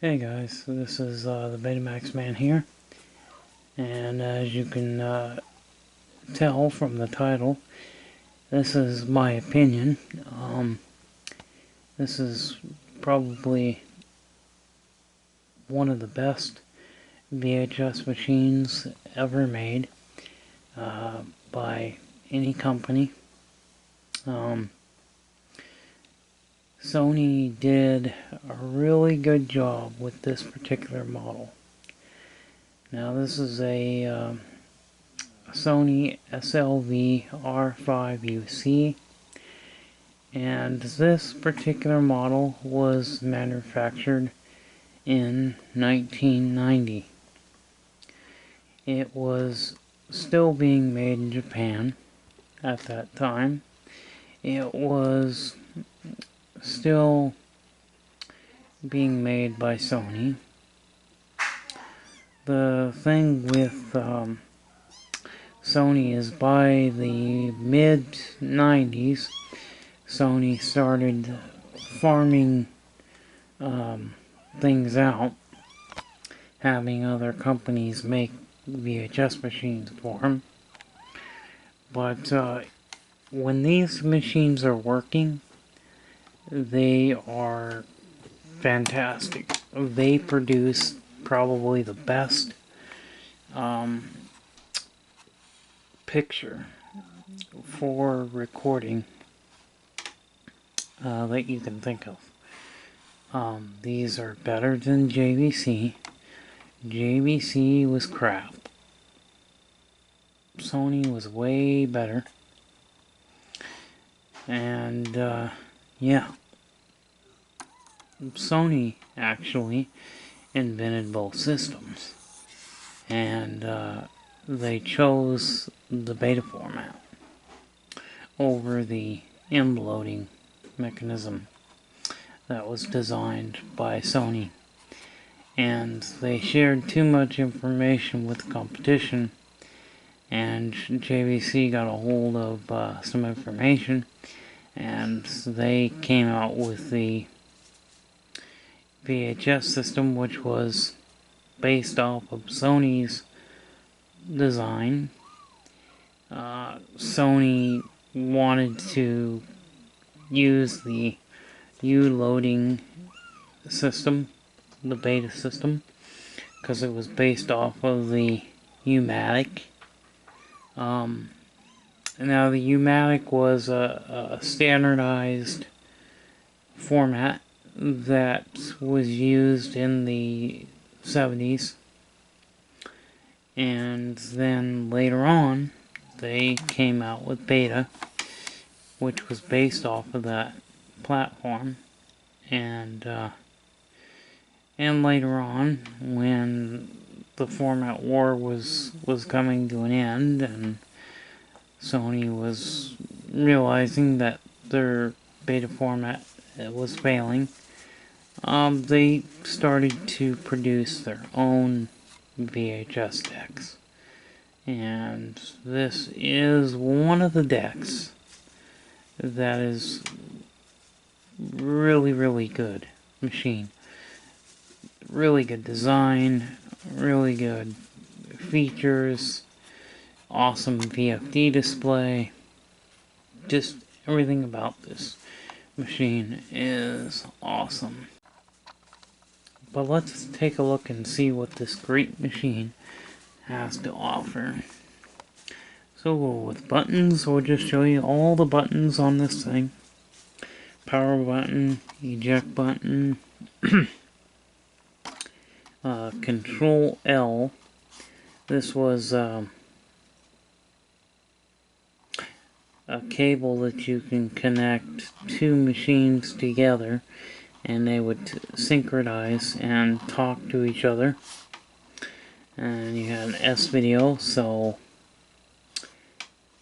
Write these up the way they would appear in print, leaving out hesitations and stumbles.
Hey guys, this is the Betamax Man here, and as you can tell from the title, this is my opinion. This is probably one of the best VHS machines ever made by any company. Sony did a really good job with this particular model. Now this is a Sony SLV-R5UC, and this particular model was manufactured in 1990. It was still being made in Japan at that time. It was still being made by Sony. The thing with Sony is by the mid-90s, Sony started farming things out, having other companies make VHS machines for them. But when these machines are working, they are fantastic. They produce probably the best picture for recording that you can think of. These are better than JVC. JVC was crap. Sony was way better. And yeah, Sony actually invented both systems, and they chose the beta format over the end-loading mechanism that was designed by Sony. And they shared too much information with the competition, and JVC got a hold of some information, and they came out with the VHS system, which was based off of Sony's design. Sony wanted to use the U-loading system, the beta system, because it was based off of the U-matic. Now the U-matic was a standardized format that was used in the 70s, and then later on they came out with beta, which was based off of that platform. And later on, when the format war was coming to an end, and Sony was realizing that their beta format was failing, they started to produce their own VHS decks. And this is one of the decks that is really good machine. Really good design, really good features, awesome VFD display. Just everything about this machine is awesome. But let's take a look and see what this great machine has to offer. So with buttons, we'll just show you all the buttons on this thing. Power button, eject button, Control L. This was a cable that you can connect two machines together, and they would synchronize and talk to each other. And you had an S-video, so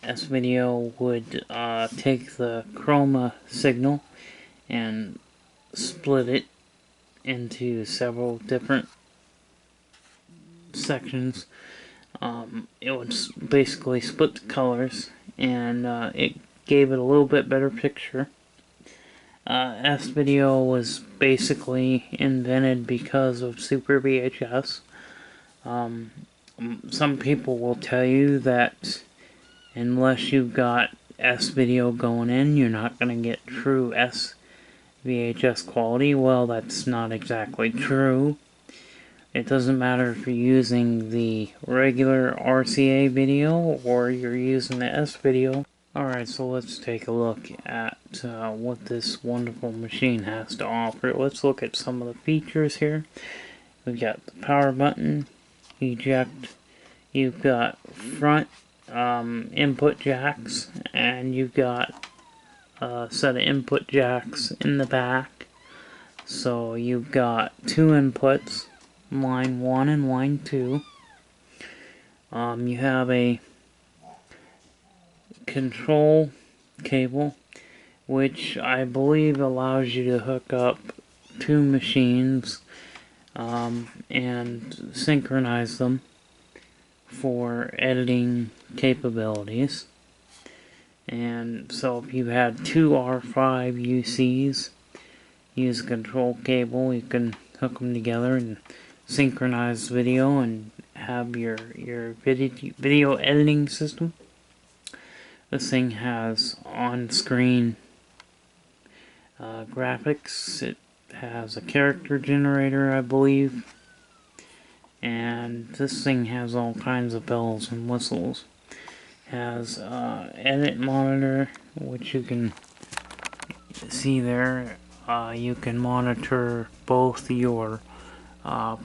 S-video would take the chroma signal and split it into several different sections. It would basically split the colors, and it gave it a little bit better picture. S-Video was basically invented because of Super VHS. Some people will tell you that unless you've got S-Video going in, you're not going to get true SVHS quality. Well, that's not exactly true. It doesn't matter if you're using the regular RCA video or you're using the S-Video. Alright, so let's take a look at what this wonderful machine has to offer. Let's look at some of the features here. We've got the power button, eject, you've got front input jacks, and you've got a set of input jacks in the back. So you've got two inputs, line 1 and line 2. You have a control cable, which I believe allows you to hook up two machines and synchronize them for editing capabilities. And so if you had two R5UCs, use a control cable, you can hook them together and synchronize video and have your video editing system. This thing has on-screen graphics. It has a character generator, I believe, and this thing has all kinds of bells and whistles. Has edit monitor, which you can see there. You can monitor both your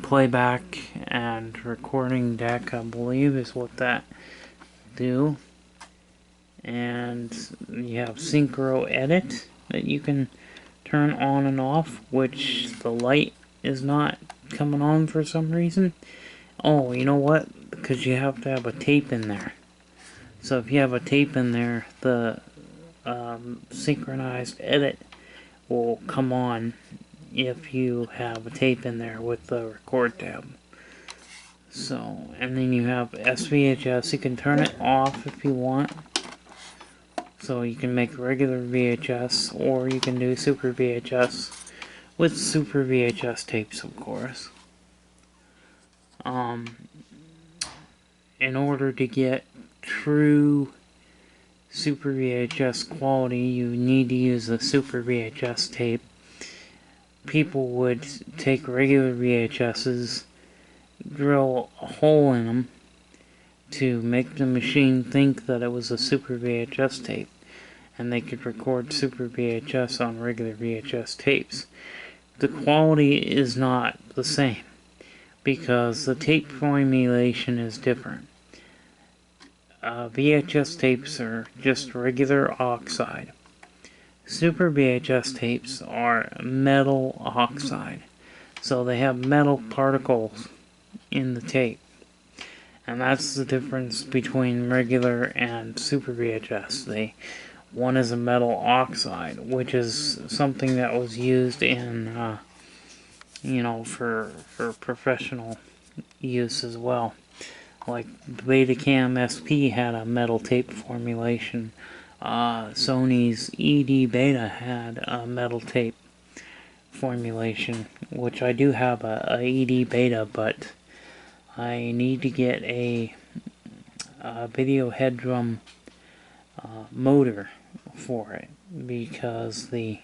playback and recording deck, I believe is what that do. And you have synchro edit that you can turn on and off, which the light is not coming on for some reason. Oh, you know what? Because you have to have a tape in there. So if you have a tape in there, the synchronized edit will come on if you have a tape in there with the record tab. So, and then you have SVHS. You can turn it off if you want. So you can make regular VHS, or you can do Super VHS with Super VHS tapes, of course. In order to get true Super VHS quality, you need to use a Super VHS tape. People would take regular VHSs, drill a hole in them to make the machine think that it was a Super VHS tape, and they could record Super VHS on regular VHS tapes. The quality is not the same because the tape formulation is different. VHS tapes are just regular oxide. Super VHS tapes are metal oxide, so they have metal particles in the tape. And that's the difference between regular and Super VHS. One is a metal oxide, which is something that was used in, for professional use as well. Like Betacam SP had a metal tape formulation. Sony's ED Beta had a metal tape formulation, which I do have a ED Beta, but I need to get a video head drum motor for it because the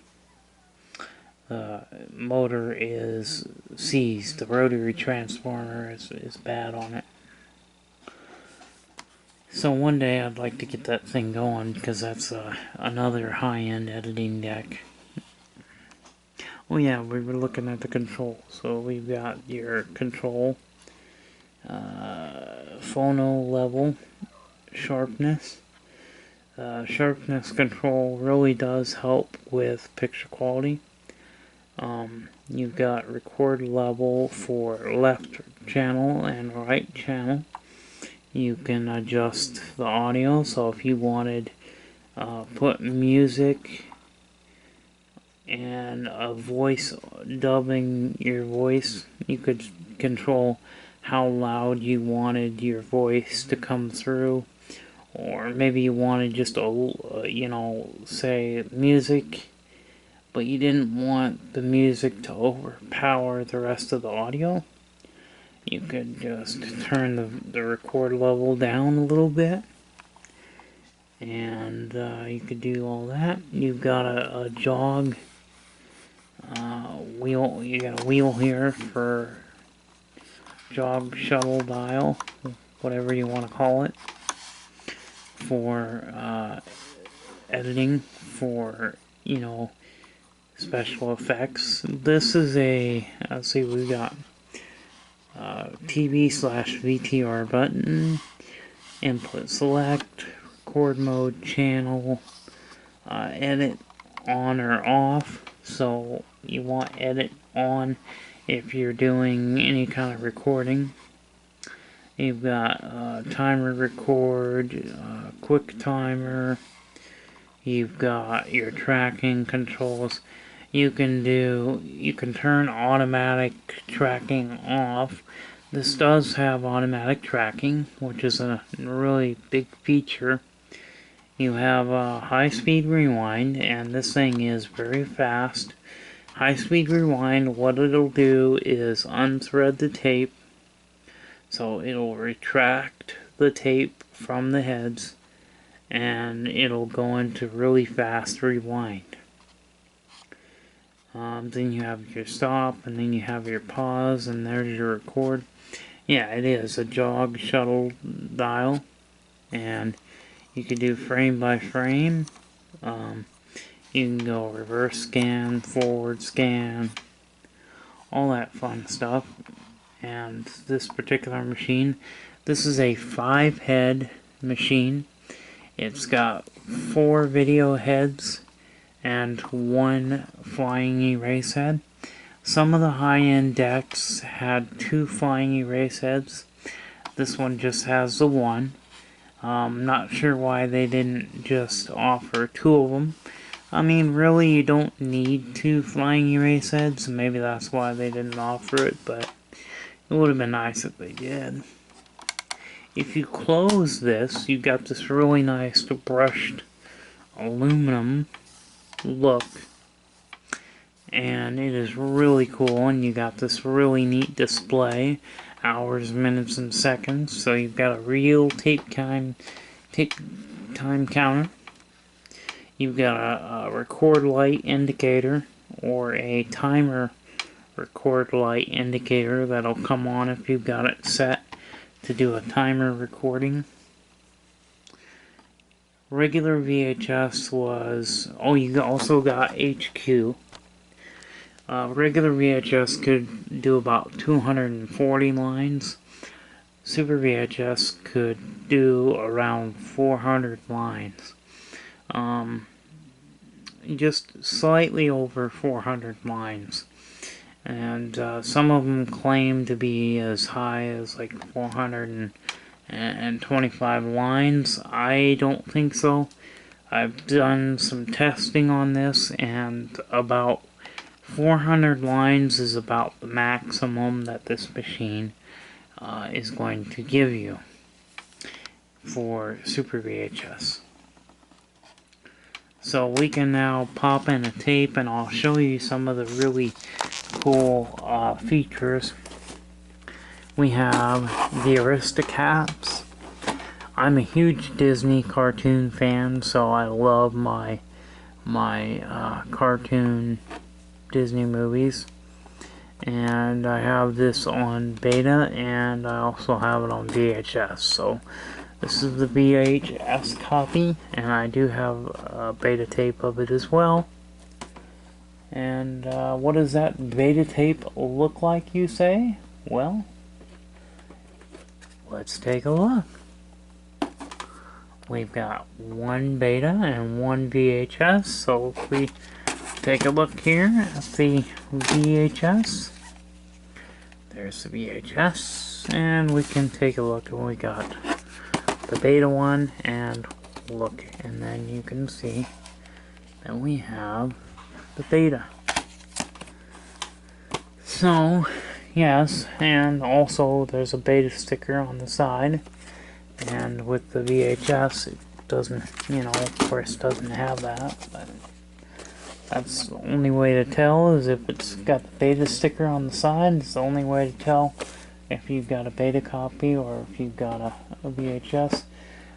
motor is seized. The rotary transformer is bad on it. So one day I'd like to get that thing going because that's another high-end editing deck. Oh yeah, we were looking at the control. So we've got your control, phono level, sharpness. Sharpness control really does help with picture quality. You've got record level for left channel and right channel. You can adjust the audio, so if you wanted put music and a voice dubbing your voice, you could control how loud you wanted your voice to come through, or maybe you wanted just a say music, but you didn't want the music to overpower the rest of the audio, you could just turn the record level down a little bit, and you could do all that. You've got a jog wheel. You got a wheel here for jog shuttle dial, whatever you want to call it, for editing, for, you know, special effects. This is a, let's see, we got TV/VTR button, input select, record mode, channel, edit on or off. So you want edit on if you're doing any kind of recording. You've got timer record, quick timer. You've got your tracking controls. You can turn automatic tracking off. This does have automatic tracking, which is a really big feature. You have a high-speed rewind, and this thing is very fast. High-speed rewind, what it'll do is unthread the tape, so it'll retract the tape from the heads, and it'll go into really fast rewind. Then you have your stop, and then you have your pause, and there's your record. Yeah, it is a jog shuttle dial, and you can do frame by frame. You can go reverse scan, forward scan, all that fun stuff. And this particular machine, this is a 5-head machine. It's got 4 video heads and 1 flying erase head. Some of the high-end decks had 2 flying erase heads. This one just has the 1. Not sure why they didn't just offer 2 of them. I mean, really, you don't need 2 flying erase heads. Maybe that's why they didn't offer it, but it would have been nice if they did. If you close this, you got this really nice brushed aluminum look, and it is really cool. And you got this really neat display, hours, minutes, and seconds. So you've got a real tape time counter. You've got a record light indicator, or a timer record light indicator that'll come on if you've got it set to do a timer recording. Regular VHS was, oh, you also got HQ. Regular VHS could do about 240 lines. Super VHS could do around 400 lines. Just slightly over 400 lines. And some of them claim to be as high as like 425 lines. I don't think so. I've done some testing on this, and about 400 lines is about the maximum that this machine is going to give you for Super VHS. So we can now pop in a tape, and I'll show you some of the really cool features. We have the Aristocats. I'm a huge Disney cartoon fan, so I love my cartoon Disney movies. And I have this on beta, and I also have it on VHS. So this is the VHS copy, and I do have a beta tape of it as well. And what does that beta tape look like, you say? Well, let's take a look. We've got 1 beta and 1 VHS, so if we take a look here at the VHS, there's the VHS, and we can take a look, and we got the beta one, and look, and then you can see that we have the beta. So, yes, and also there's a beta sticker on the side, and with the VHS it doesn't, you know, of course doesn't have that, but That's the only way to tell, is if it's got the beta sticker on the side. It's the only way to tell if you've got a beta copy or if you've got a VHS.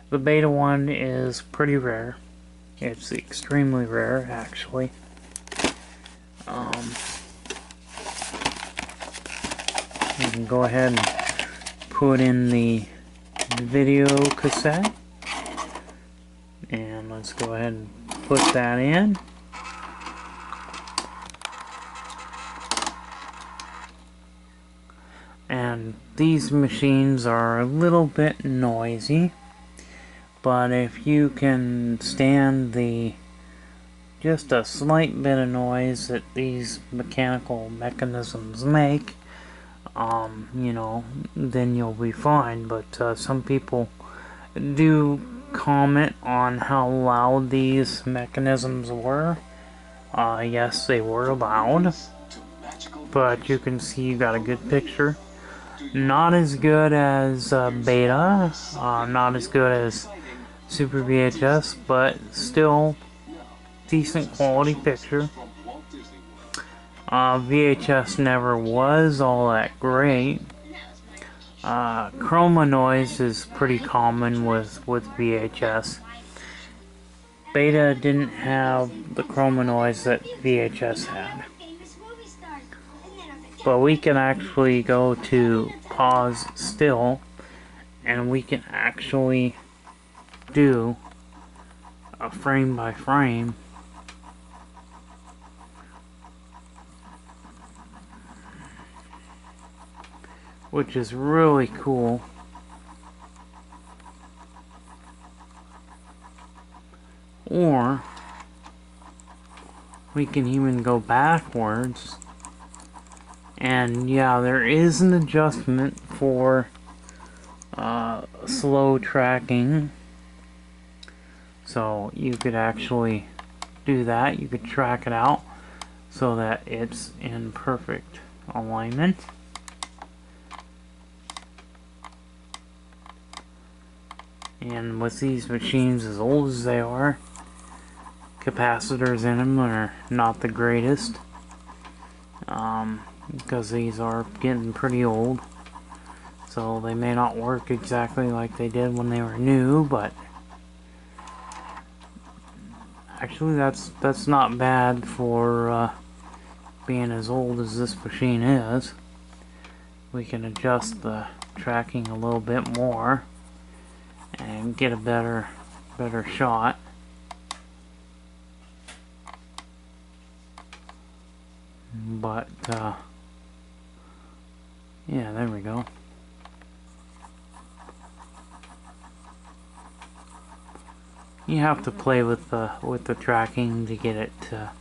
The beta one is pretty rare. It's extremely rare, actually. You can go ahead and put in the video cassette. And let's go ahead and put that in. And these machines are a little bit noisy, but if you can stand just a slight bit of noise that these mechanical mechanisms make, you know, then you'll be fine. But some people do comment on how loud these mechanisms were. Yes, they were loud, but you can see you got a good picture. Not as good as beta, not as good as Super VHS, but still decent quality picture. VHS never was all that great. Chroma noise is pretty common with VHS. Beta didn't have the chroma noise that VHS had. But we can actually go to pause still, and we can actually do a frame by frame. Which is really cool. Or we can even go backwards. And yeah, there is an adjustment for slow tracking. So you could actually do that. You could track it out so that it's in perfect alignment. And with these machines as old as they are, capacitors in them are not the greatest. Because these are getting pretty old. So they may not work exactly like they did when they were new, but actually that's not bad for being as old as this machine is. We can adjust the tracking a little bit more and get a better shot. But yeah, there we go. You have to play with the tracking to get it to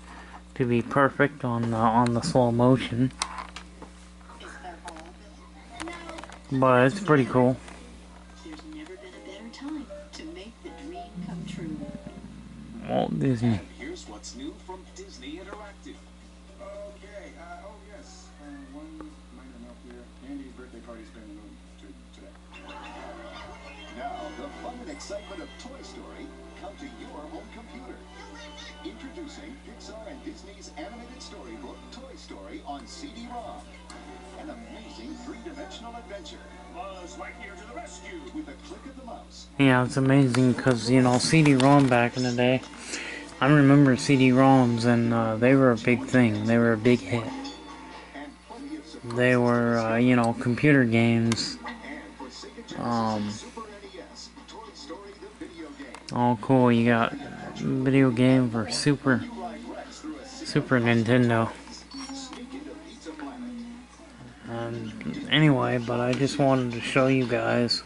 be perfect on the slow motion. But it's pretty cool. There's never been a better time to make the dream come true. Walt Disney. And here's what's new from Disney Interactive. Okay, oh yes, one minor note here. Andy's birthday party's been moved to today. Now, the fun and excitement of Toy Story come to your home computer. Introducing Pixar and Disney's animated storybook, Toy Story, on CD-ROM. An amazing three-dimensional adventure. Buzz Lightyear to the rescue with a click of the mouse. Yeah, it's amazing because, you know, CD-ROM back in the day, I remember CD-ROMs, and they were a big thing. They were a big hit. They were, you know, computer games. Oh, cool. You got video game for Super Nintendo. Anyway, but I just wanted to show you guys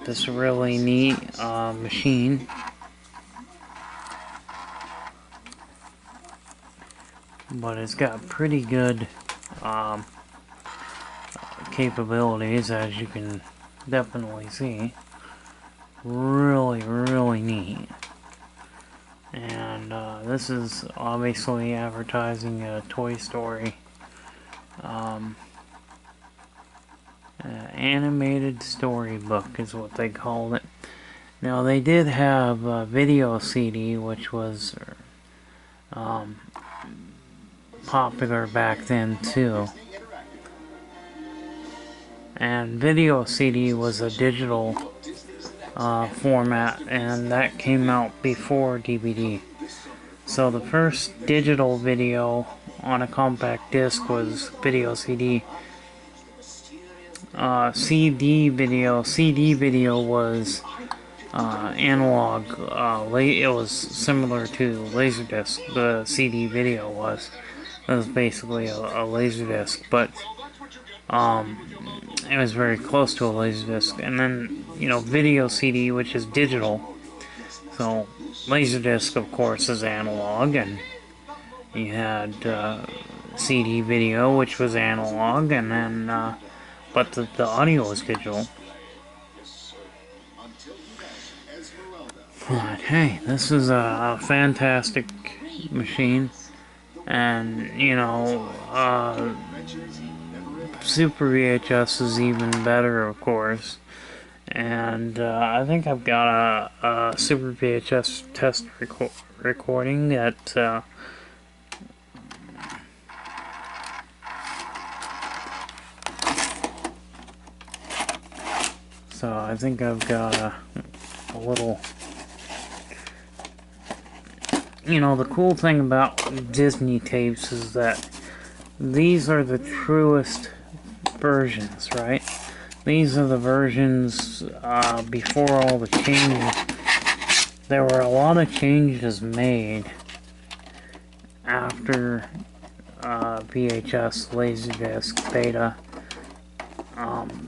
this really neat machine. But it's got pretty good capabilities, as you can definitely see. Really, really neat. And this is obviously advertising a Toy Story animated storybook is what they called it. Now they did have a video CD, which was popular back then too. And video CD was a digital format, and that came out before DVD. So the first digital video on a compact disc was video CD. CD video was analog. It was similar to Laserdisc. The CD video was. It was basically a Laserdisc, but it was very close to a Laserdisc. And then, video CD, which is digital. So Laserdisc, of course, is analog, and you had CD video, which was analog, and then but the audio was digital. But hey, this is a fantastic machine, and Super VHS is even better, of course. And I think I've got a Super VHS test recording that so I think I've got a little. The cool thing about Disney tapes is that these are the truest versions, right? These are the versions before all the changes. There were a lot of changes made after VHS, Laserdisc, Beta.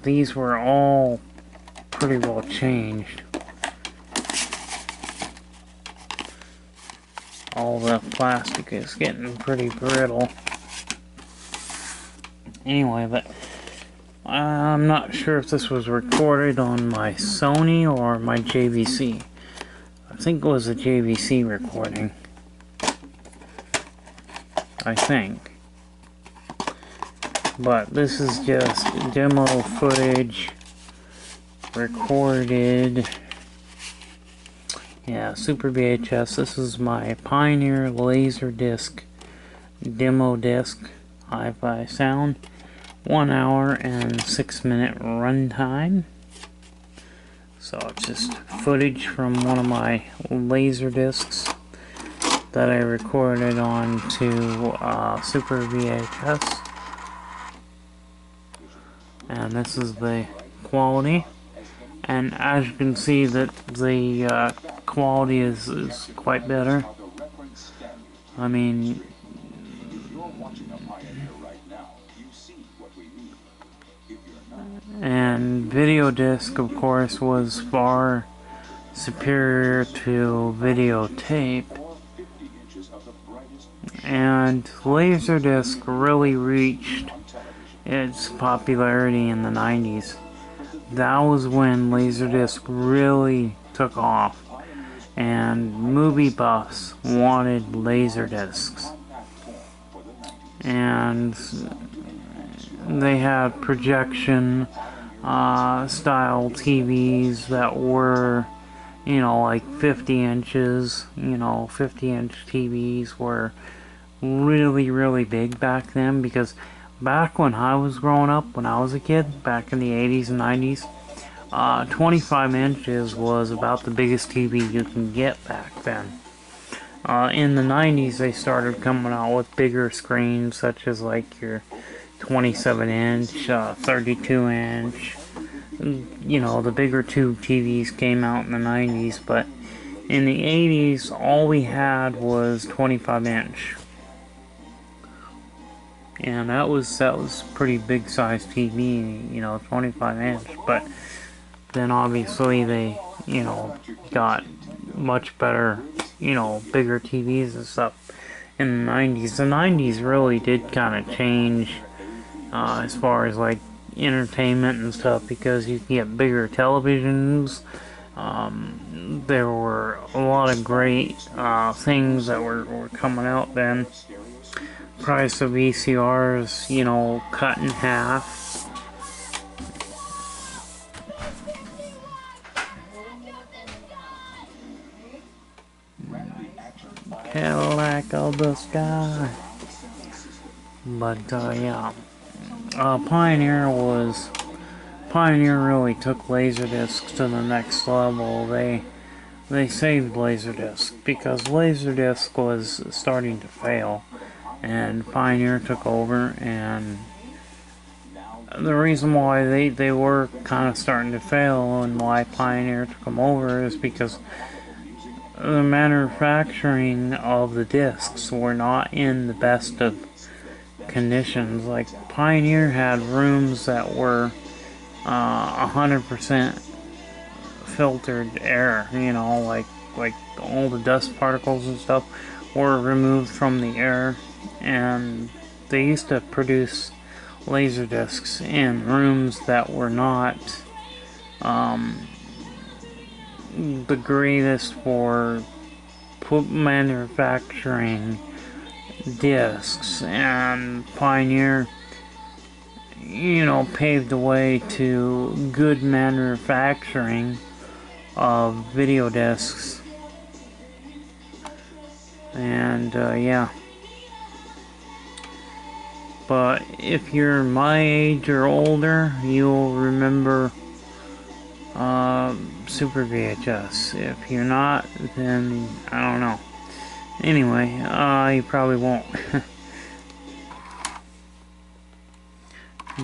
These were all pretty well changed. All the plastic is getting pretty brittle. Anyway, but I'm not sure if this was recorded on my Sony or my JVC. I think it was a JVC recording. I think. But this is just demo footage recorded. Yeah, Super VHS. This is my Pioneer Laserdisc demo disc, hi-fi sound. 1 hour and 6 minute runtime. So it's just footage from one of my laser discs that I recorded onto Super VHS. And this is the quality. And as you can see, that the quality is quite better. I mean, and video disc, of course, was far superior to videotape. And Laserdisc really reached its popularity in the 90s. That was when Laserdisc really took off, and movie buffs wanted Laserdiscs. And they had projection style TVs that were, like 50 inches. 50-inch TVs were really, really big back then, because back when I was growing up, when I was a kid, back in the 80s and 90s, 25 inches was about the biggest TV you can get back then. In the 90s, they started coming out with bigger screens, such as like your 27-inch, 32-inch. The bigger tube TVs came out in the 90s, but in the 80s, all we had was 25-inch. And that was pretty big size TV, 25-inch. But then obviously they, got much better, bigger TVs and stuff in the 90s. The 90s really did kind of change as far as like entertainment and stuff, because you could get bigger televisions. There were a lot of great things that were coming out then. Price of VCRs, cut in half. Cadillac of the sky. But yeah, Pioneer really took Laserdiscs to the next level. They saved Laserdisc because Laserdisc was starting to fail, and Pioneer took over. And the reason why they were kind of starting to fail and why Pioneer took them over is because the manufacturing of the discs were not in the best of conditions. Like, Pioneer had rooms that were 100% filtered air, you know, like all the dust particles and stuff were removed from the air, and they used to produce laser discs in rooms that were not the greatest for manufacturing discs. And Pioneer, you know, paved the way to good manufacturing of video discs. And yeah, but if you're my age or older, you'll remember Super VHS. If you're not, then I don't know. Anyway, you probably won't.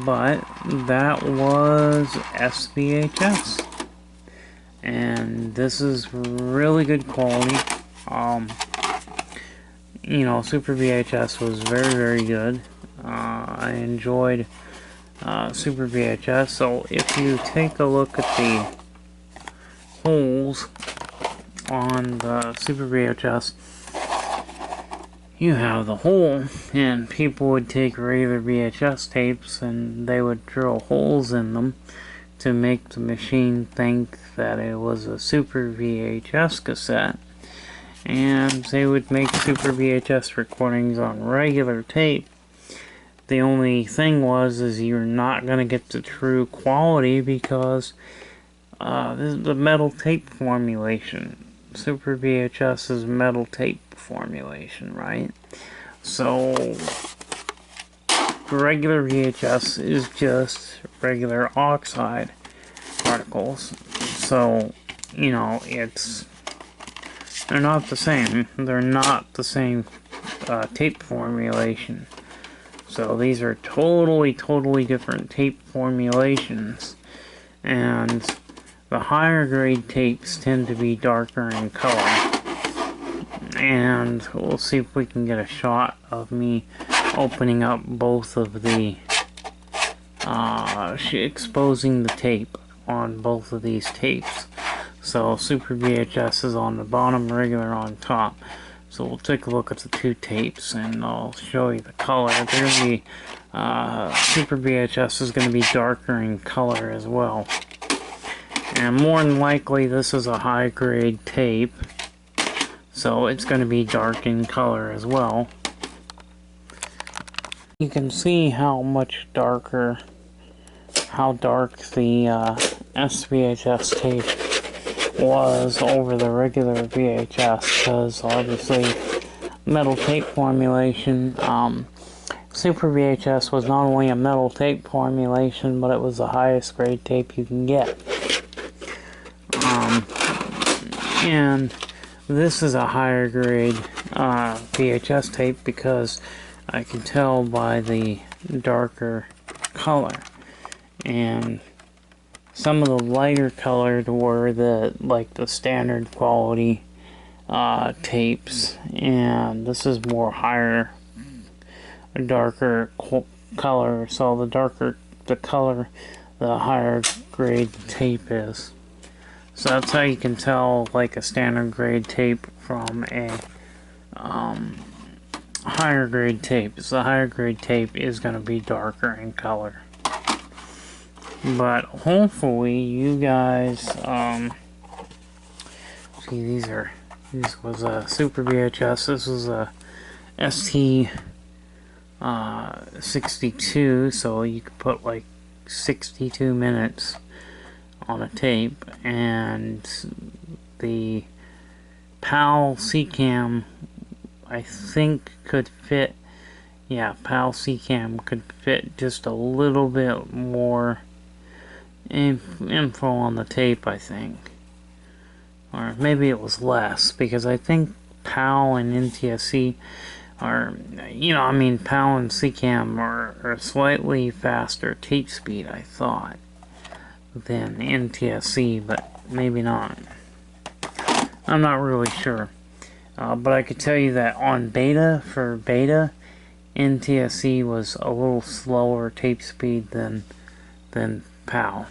But that was SVHS, and this is really good quality. You know, Super VHS was very, very good. I enjoyed Super VHS. So if you take a look at the holes on the Super VHS, you have the hole, and people would take regular VHS tapes and they would drill holes in them to make the machine think that it was a Super VHS cassette. And they would make Super VHS recordings on regular tape. The only thing is you're not going to get the true quality because this is the metal tape formulation. Super VHS is metal tape formulation, right? So regular VHS is just regular oxide particles. So, you know, they're not the same. They're not the same tape formulation. So these are totally different tape formulations. And the higher grade tapes tend to be darker in color. And we'll see if we can get a shot of me opening up both of the exposing the tape on both of these tapes. So Super VHS is on the bottom, regular on top. So we'll take a look at the two tapes and I'll show you the color. They're going to be Super VHS is going to be darker in color as well. And more than likely this is a high grade tape, so it's going to be dark in color as well. You can see how much darker, how dark the SVHS tape was over the regular VHS, because obviously metal tape formulation, Super VHS was not only a metal tape formulation, but it was the highest grade tape you can get. And this is a higher grade VHS tape because I can tell by the darker color. And some of the lighter colored were the standard quality tapes, and this is more higher, darker color. So the darker the color, the higher grade tape is. So that's how you can tell like a standard grade tape from a higher grade tape. So the higher grade tape is going to be darker in color. But hopefully you guys see, this was a Super VHS. This was a ST62, so you could put like 62 minutes on a tape. And the PAL C-Cam I think could fit, yeah, PAL C-Cam could fit just a little bit more info on the tape, I think. Or maybe it was less, because I think PAL and NTSC are, I mean, PAL and C-Cam are slightly faster tape speed, I thought, than NTSC, but maybe not. I'm not really sure. But I could tell you that on beta, NTSC was a little slower tape speed than PAL.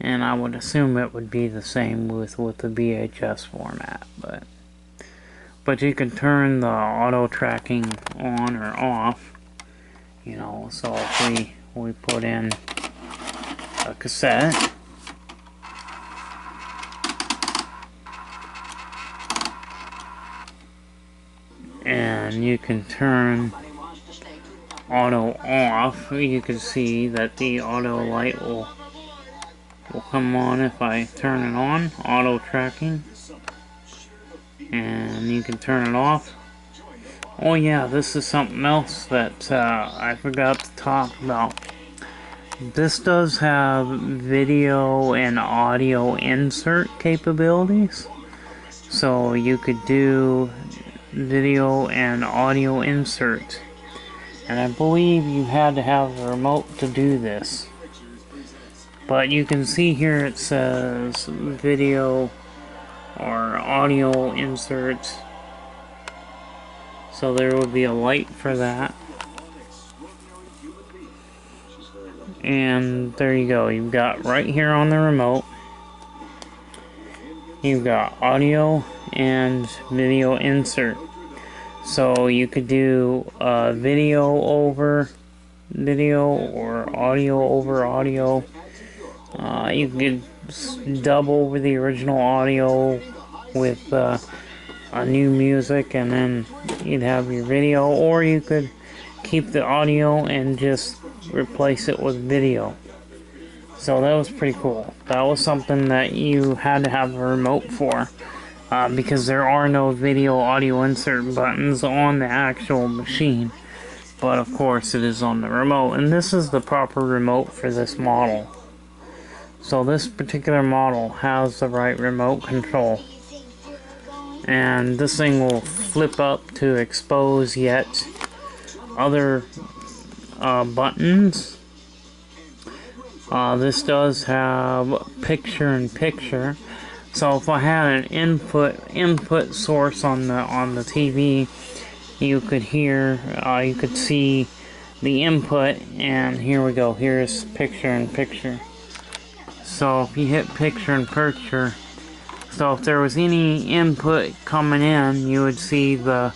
And I would assume it would be the same with the VHS format, but you can turn the auto tracking on or off, so if we put in a cassette, and you can turn auto off, you can see that the auto light will come on if I turn it on, auto tracking, and you can turn it off. Oh yeah, this is something else that I forgot to talk about. This does have video and audio insert capabilities, so you could do video and audio insert, and I believe you had to have a remote to do this. But you can see here it says video or audio insert, so there would be a light for that. And there you go, you've got right here on the remote, you've got audio and video insert. So you could do video over video or audio over audio. You could dub over the original audio with a new music, and then you'd have your video, or you could keep the audio and just replace it with video. So that was pretty cool. That was something that you had to have a remote for, because there are no video audio insert buttons on the actual machine, but of course it is on the remote, and this is the proper remote for this model. So this particular model has the right remote control, and this thing will flip up to expose yet other buttons. This does have picture-in-picture, so if I had an input source on the TV, you could hear, you could see the input, and here we go. Here's picture-in-picture. So if you hit picture-in-picture, so if there was any input coming in, you would see the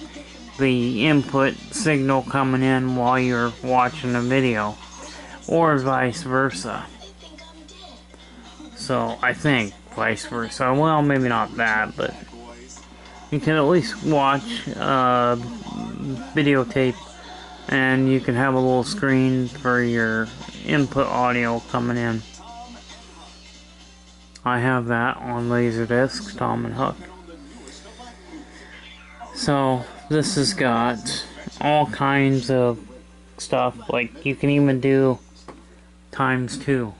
input signal coming in while you're watching a video, or vice versa. So I think vice versa. Well, maybe not that, but you can at least watch videotape, and you can have a little screen for your input audio coming in. I have that on Laserdisc, Tom and Hook. So this has got all kinds of stuff, like you can even do ×2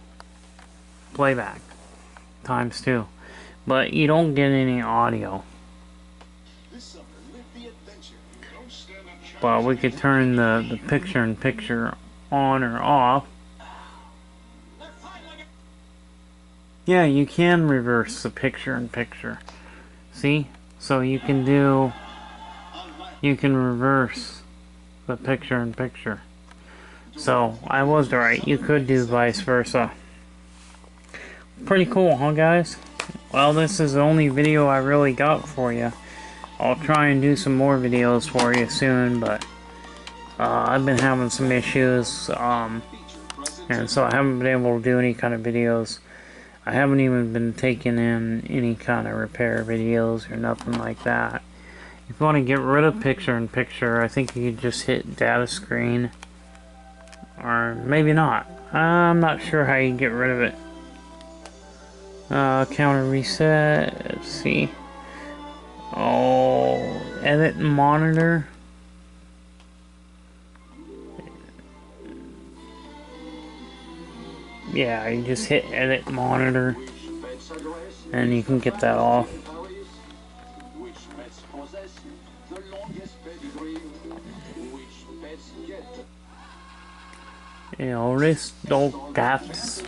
playback, ×2, but you don't get any audio. But we could turn the picture-in-picture on or off. Yeah, you can reverse the picture-in-picture. See? So you can reverse the picture-in-picture. So I was right, you could do vice versa. Pretty cool, huh guys? Well, this is the only video I really got for you. I'll try and do some more videos for you soon, but I've been having some issues, and so I haven't been able to do any kind of videos. I haven't even been taking in any kind of repair videos or nothing like that. If you want to get rid of picture-in-picture, I think you could just hit data screen, or maybe not. I'm not sure how you get rid of it. Counter reset, let's see. Oh, edit monitor. Yeah, you just hit edit monitor and you can get that off. Aristocats.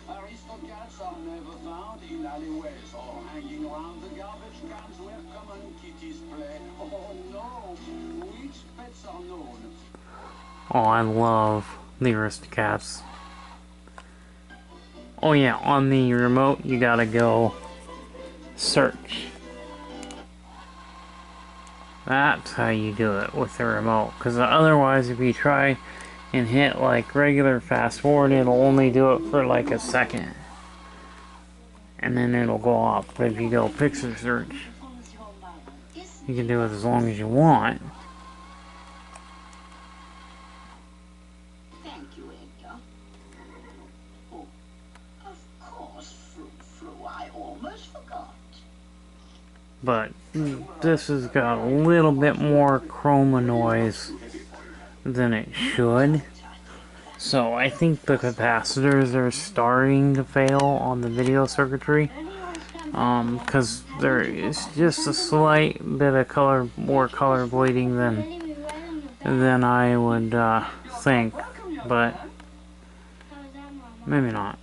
Aristocrats are never found in alleyways or hanging around the garbage cans where common kitties play. Oh no! Which pets are known? Oh, I love the Aristocats. Oh yeah, on the remote you gotta go search. That's how you do it with the remote. Because otherwise, if you try and hit like regular fast forward, it'll only do it for like a second. And then it'll go off. But if you go picture search, you can do it as long as you want. Thank you, Edgar. Oh, of course, Fru, I almost forgot. But this has got a little bit more chroma noise than it should. So I think the capacitors are starting to fail on the video circuitry. Because there is just a slight bit of more color bleeding than I would think. But maybe not.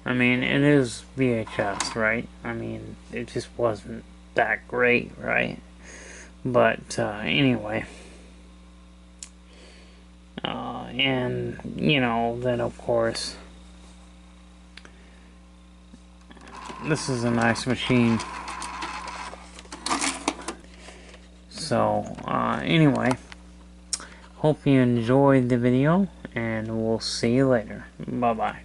I mean, it is VHS, right? I mean, it just wasn't that great, right? But anyway. And, you know, then of course, this is a nice machine. So, anyway, hope you enjoyed the video, and we'll see you later. Bye-bye.